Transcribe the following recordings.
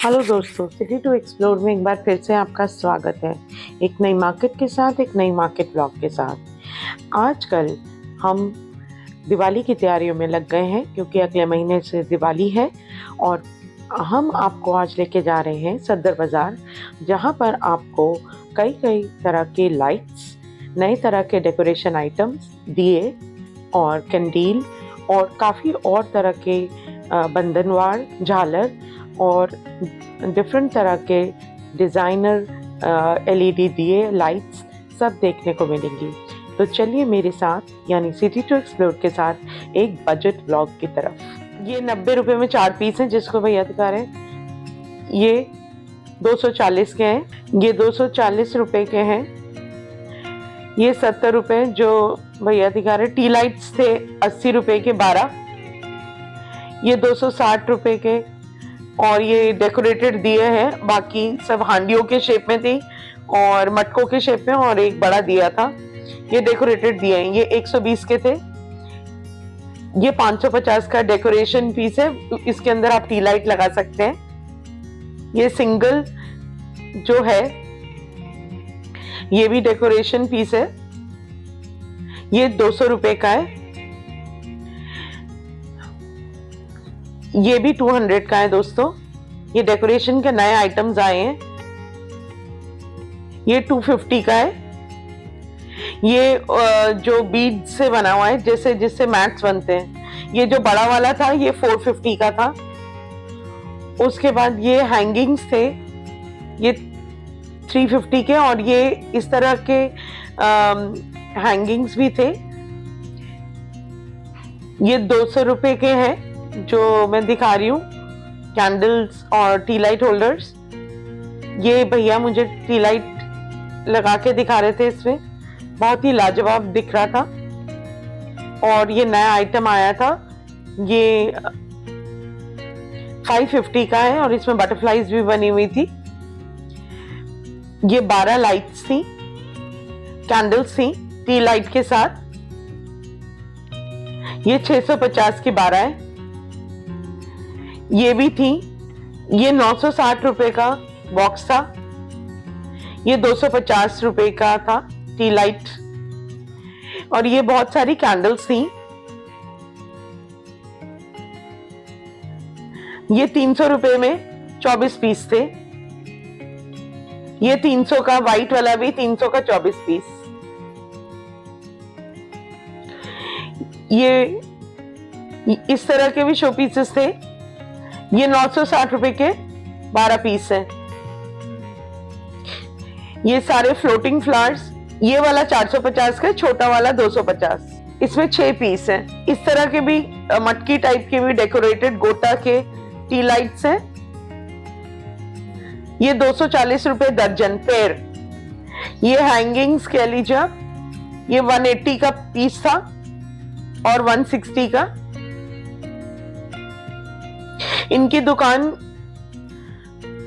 Hello दोस्तों, city to explore में एक बार फिर से आपका स्वागत है। एक नई मार्केट के साथ, एक नई मार्केट ब्लॉग के साथ। आजकल हम दिवाली की तैयारियों में लग गए हैं क्योंकि अगले महीने से दिवाली है और हम आपको आज लेके जा रहे हैं सदर बाज़ार, जहां पर आपको कई कई तरह के लाइट्स, नए तरह के डेकोरेशन आइटम्स, दिए और कैंडील और काफ़ी और तरह के बंधनवार, झालर और डिफरेंट तरह के डिज़ाइनर एलईडी दिए, लाइट्स सब देखने को मिलेंगी। तो चलिए मेरे साथ यानी सिटी टू एक्सप्लोर के साथ एक बजट ब्लॉग की तरफ। ये 90 रुपये में 4 पीस हैं जिसको भैया दिखा रहे हैं। ये 240 के हैं, ये 240 रुपये के हैं। ये 70 रुपये जो भैया दिखा रहे। टी लाइट्स थे 80 रुपये के 12। ये 260 रुपये के और ये डेकोरेटेड दिए हैं। बाकी सब हांडियों के शेप में थी और मटकों के शेप में और एक बड़ा दिया था। ये डेकोरेटेड दिए हैं। ये 120 के थे। ये 550 का डेकोरेशन पीस है। इसके अंदर आप टी लाइट लगा सकते हैं। ये सिंगल जो है ये भी डेकोरेशन पीस है। ये 200 रुपए का है। ये भी 200 का है दोस्तों। ये डेकोरेशन के नए आइटम्स आए हैं। ये 250 का है। ये जो बीड से बना हुआ है, जैसे जिससे मैट्स बनते हैं। ये जो बड़ा वाला था ये 450 का था। उसके बाद ये हैंगिंग्स थे, ये 350 के और ये इस तरह के हैंगिंग्स भी थे। ये 200 रुपए के हैं जो मैं दिखा रही हूँ, कैंडल्स और टी लाइट होल्डर्स। ये भैया मुझे टी लाइट लगा के दिखा रहे थे, इसमें बहुत ही लाजवाब दिख रहा था। और ये नया आइटम आया था, ये 550 का है और इसमें बटरफ्लाईज भी बनी हुई थी। ये 12 लाइट्स थी, कैंडल्स थी टी लाइट के साथ। ये 650 की 12 है। ये भी थी। ये 960 रुपए का बॉक्स था। ये 250 रुपए का था टी लाइट। और ये बहुत सारी कैंडल्स थी। ये 300 रुपए में 24 पीस थे। ये 300 का, व्हाइट वाला भी 300 का 24 पीस। ये इस तरह के भी शो पीसेस थे। ये 960 रुपए के 12 पीस हैं। ये सारे फ्लोटिंग फ्लावर्स। ये वाला 450 का, छोटा वाला 250। इसमें 6 पीस हैं। इस तरह के भी मटकी टाइप के भी डेकोरेटेड गोटा के टी लाइट्स हैं। ये 240 रुपए दर्जन पेयर। ये हैंगिंग्स कह लीजिए आप। ये 180 का पीस था और 160 का। इनकी दुकान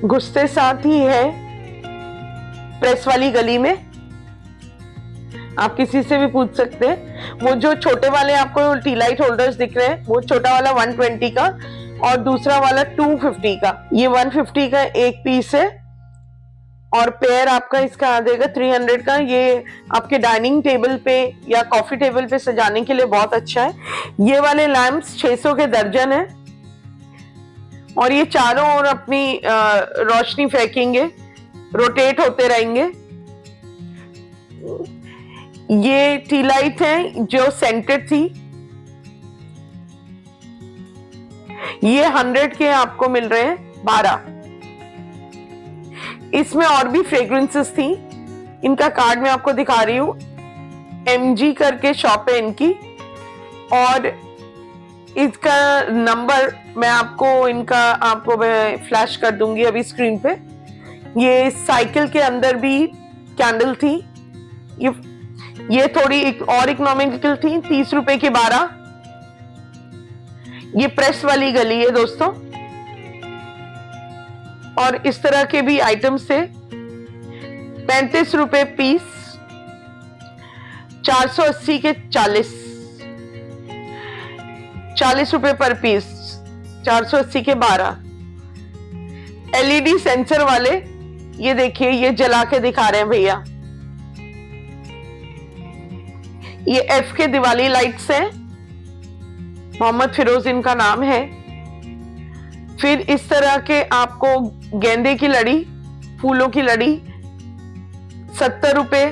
घुसते साथ ही है प्रेस वाली गली में। आप किसी से भी पूछ सकते हैं। वो जो छोटे वाले आपको टी लाइट होल्डर्स दिख रहे हैं, वो छोटा वाला 120 का और दूसरा वाला 250 का। ये 150 का एक पीस है और पेयर आपका इसका आ जाएगा 300 का। ये आपके डाइनिंग टेबल पे या कॉफी टेबल पे सजाने के लिए बहुत अच्छा है। ये वाले लैंप्स 600 के दर्जन है और ये चारों ओर अपनी रोशनी फेंकेंगे, रोटेट होते रहेंगे। ये टी लाइट है जो सेंटेड थी। ये 100 के आपको मिल रहे हैं 12। इसमें और भी फ्रेग्रेंसेस थी। इनका कार्ड मैं आपको दिखा रही हूँ। MG करके शॉप है इनकी और इसका नंबर मैं आपको मैं फ्लैश कर दूंगी अभी स्क्रीन पे। ये साइकिल के अंदर भी कैंडल थी। ये थोड़ी और इकोनॉमिकल थी, 30 रुपए की 12। ये प्रेस वाली गली है दोस्तों। और इस तरह के भी आइटम्स थे। 35 रुपए पीस, 480 के 40 रुपए पर पीस, 480 के 12। एलईडी सेंसर वाले, ये देखिए ये जला के दिखा रहे हैं भैया। ये एफ के दिवाली लाइट्स हैं, मोहम्मद फिरोज इनका नाम है। फिर इस तरह के आपको गेंदे की लड़ी, फूलों की लड़ी 70 रुपए,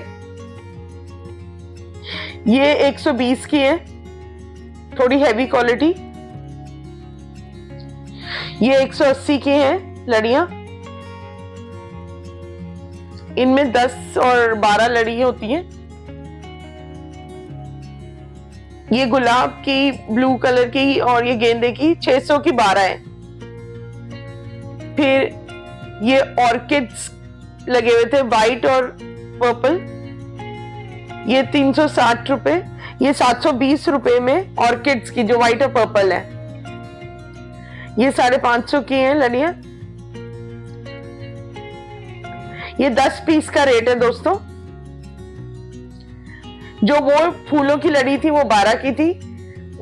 ये 120 की है, थोड़ी हैवी क्वालिटी। ये 180 की है लड़ियां, इनमें 10 और 12 लड़ी होती हैं। ये गुलाब की, ब्लू कलर की और ये गेंदे की 600 की 12 है। फिर ये ऑर्किड्स लगे हुए थे, व्हाइट और पर्पल, ये 360 रुपए। ये 720 रुपए में ऑर्किड्स की जो व्हाइट और पर्पल है। ये 550 की है लड़ियां। ये 10 पीस का रेट है दोस्तों। जो वो फूलों की लड़ी थी वो 12 की थी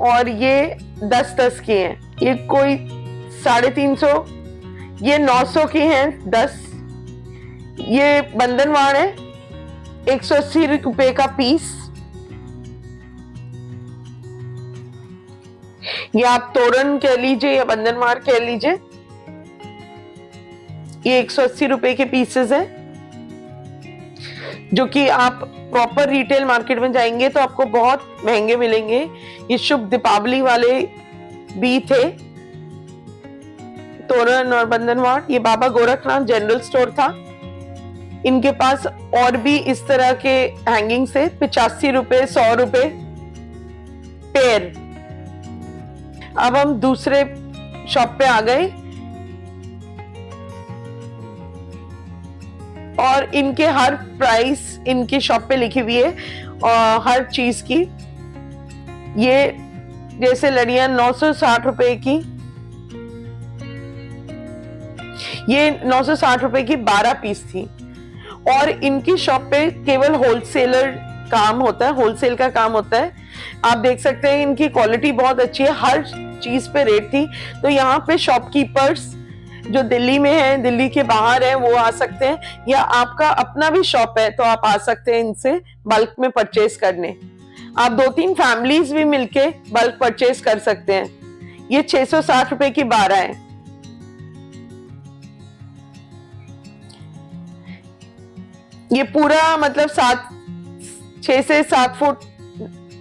और ये 10 की है। ये कोई 350, ये 900 की है 10। ये बंधनवार है, 180 रुपए का पीस। ये आप तोरण कह लीजिए या बंधनवार कह लीजिए। ये 180 रुपए के पीसेस हैं, जो कि आप प्रॉपर रिटेल मार्केट में जाएंगे तो आपको बहुत महंगे मिलेंगे। ये शुभ दीपावली वाले भी थे, तोरण और बंधनवार। ये बाबा गोरखनाथ जनरल स्टोर था, इनके पास और भी इस तरह के हैंगिंग से 85 रुपए 100 रुपए पेयर। अब हम दूसरे शॉप पे आ गए और इनके हर प्राइस इनकी शॉप पे लिखी हुई है और हर चीज की। ये जैसे लड़ियां 960 रुपए की, ये 960 रुपए की 12 पीस थी। और इनकी शॉप पे केवल होलसेलर काम होता है, होलसेल का काम होता है। आप देख सकते हैं इनकी क्वालिटी बहुत अच्छी है, हर चीज पे रेट थी। तो यहाँ पे शॉपकीपर्स जो दिल्ली में है, दिल्ली के बाहर है, वो आ सकते हैं, या आपका अपना भी शॉप है तो आप आ सकते हैं इनसे बल्क में परचेज करने। आप 2-3 फैमिलीज भी मिलके बल्क परचेज कर सकते हैं। ये 660 रुपए की 12 है। ये पूरा मतलब 6 से 7 फुट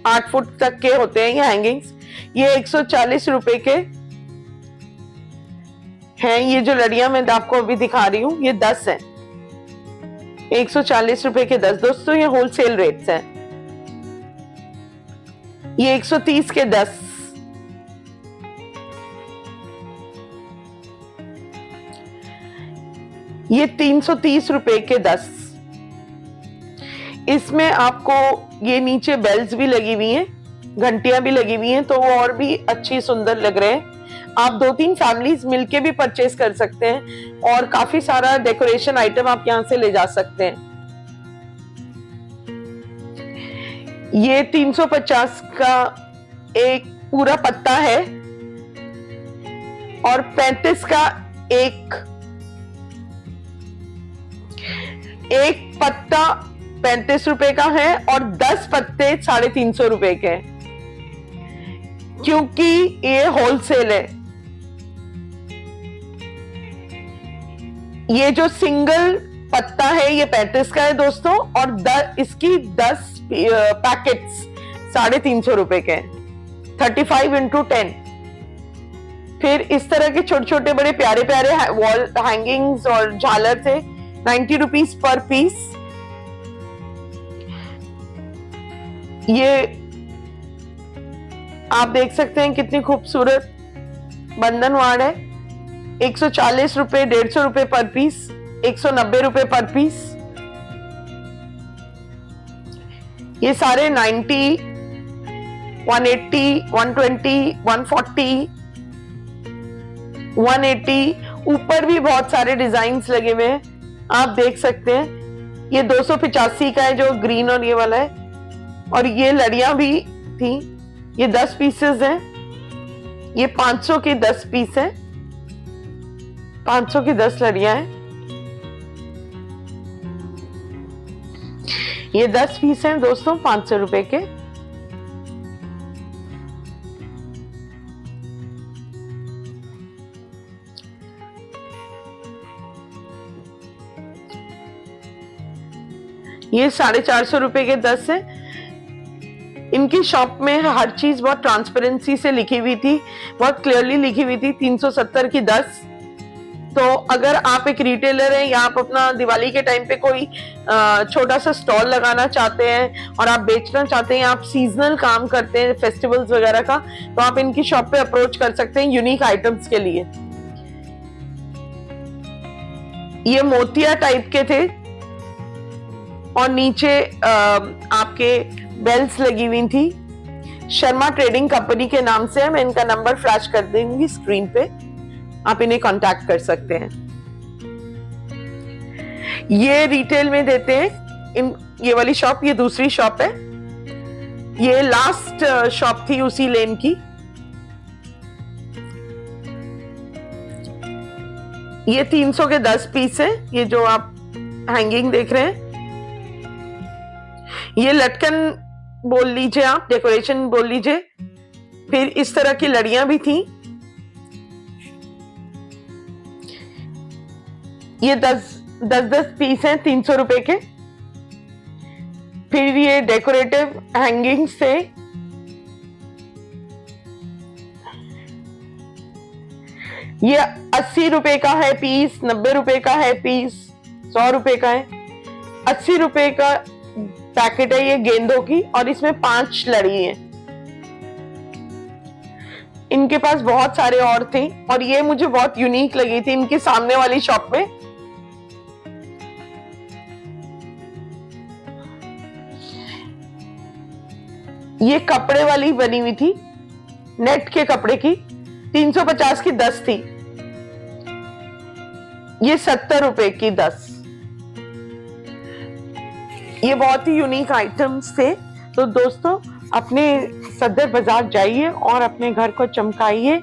8 फुट तक के होते हैं ये हैंगिंग्स। ये 140 रुपए के हैं। ये जो लड़ियां मैं आपको अभी दिखा रही हूं ये 10 है, 140 रुपए के 10। दोस्तों ये होलसेल रेट्स हैं। ये 130 के 10। ये 330 रुपए के 10। इसमें आपको ये नीचे बेल्स भी लगी हुई हैं, घंटियां भी लगी हुई हैं, तो वो और भी अच्छी सुंदर लग रहे हैं। आप 2-3 फैमिलीज मिलके भी परचेज कर सकते हैं और काफी सारा डेकोरेशन आइटम आप यहां से ले जा सकते हैं। ये 350 का एक पूरा पत्ता है और 35 का एक पत्ता 35 रुपए का है और 10 पत्ते 350 रुपए के, क्योंकि ये होलसेल है। ये जो सिंगल पत्ता है ये 35 का है दोस्तों, और इसकी 10 पैकेट्स 350 रुपए के, 35 into 10। फिर इस तरह के छोटे छोटे बड़े प्यारे प्यारे वॉल हैंगिंग्स और झालर थे, 90 रुपीज पर पीस। ये आप देख सकते हैं कितनी खूबसूरत बंधनवार है। 140 रुपए, 150 रुपए पर पीस, 190 रुपए पर पीस। ये सारे 90, 180, 120, 140, 180, ऊपर भी बहुत सारे डिजाइन्स लगे हुए हैं, आप देख सकते हैं। ये 285 का है जो ग्रीन और ये वाला है, और ये लड़ियां भी थी। ये 10 पीसेस हैं, ये 500 के 10 पीस हैं, 500 की 10 लड़ियां हैं। ये 10 पीस हैं दोस्तों 500 रुपए के। ये 450 रुपए के 10 है। इनकी शॉप में हर चीज बहुत ट्रांसपेरेंसी से लिखी हुई थी, बहुत क्लियरली लिखी हुई थी। 370 की 10। तो अगर आप एक रिटेलर हैं या आप अपना दिवाली के टाइम पे कोई छोटा सा स्टॉल लगाना चाहते हैं और आप बेचना चाहते हैं, आप सीजनल काम करते हैं फेस्टिवल्स वगैरह का, तो आप इनकी शॉप पे अप्रोच कर सकते हैं यूनिक आइटम्स के लिए। ये मोतिया टाइप के थे और नीचे आपके बेल्स लगी हुई थी। शर्मा ट्रेडिंग कंपनी के नाम से है। मैं इनका नंबर फ्लैश कर दूंगी स्क्रीन पे, आप इन्हें कांटेक्ट कर सकते हैं। ये रिटेल में देते हैं ये वाली शॉप, ये दूसरी शॉप है। ये लास्ट शॉप थी उसी लेन की। ये 300 के 10 पीस है। ये जो आप हैंगिंग देख रहे हैं, ये लटकन बोल लीजिए, आप डेकोरेशन बोल लीजिए। फिर इस तरह की लड़ियां भी थी। ये 10 पीस हैं 300 रुपए के। फिर ये डेकोरेटिव हैंगिंग से ये 80 रुपए का है पीस, 90 रुपए का है पीस, 100 रुपए का है। 80 रुपए का पैकेट है ये गेंदों की और इसमें 5 लड़ी हैं। इनके पास बहुत सारे और थे और ये मुझे बहुत यूनिक लगी थी इनके सामने वाली शॉप में। ये कपड़े वाली बनी हुई थी, नेट के कपड़े की। 350 की 10 थी। ये 70 रुपए की 10। ये बहुत ही यूनिक आइटम्स थे। तो दोस्तों अपने सदर बाजार जाइए और अपने घर को चमकाइए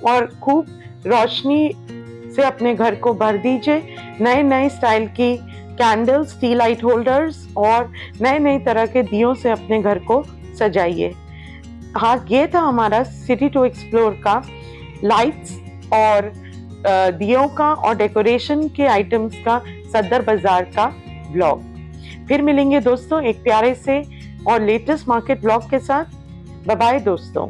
और खूब रोशनी से अपने घर को भर दीजिए। नए नए स्टाइल की कैंडल्स, टी लाइट होल्डर्स और नए नए तरह के दियों से अपने घर को सजाइए। हाँ, ये था हमारा सिटी टू एक्सप्लोर का लाइट्स और दियों का और डेकोरेशन के आइटम्स का सदर बाजार का ब्लॉग। फिर मिलेंगे दोस्तों एक प्यारे से और लेटेस्ट मार्केट ब्लॉग के साथ। बाय बाय दोस्तों।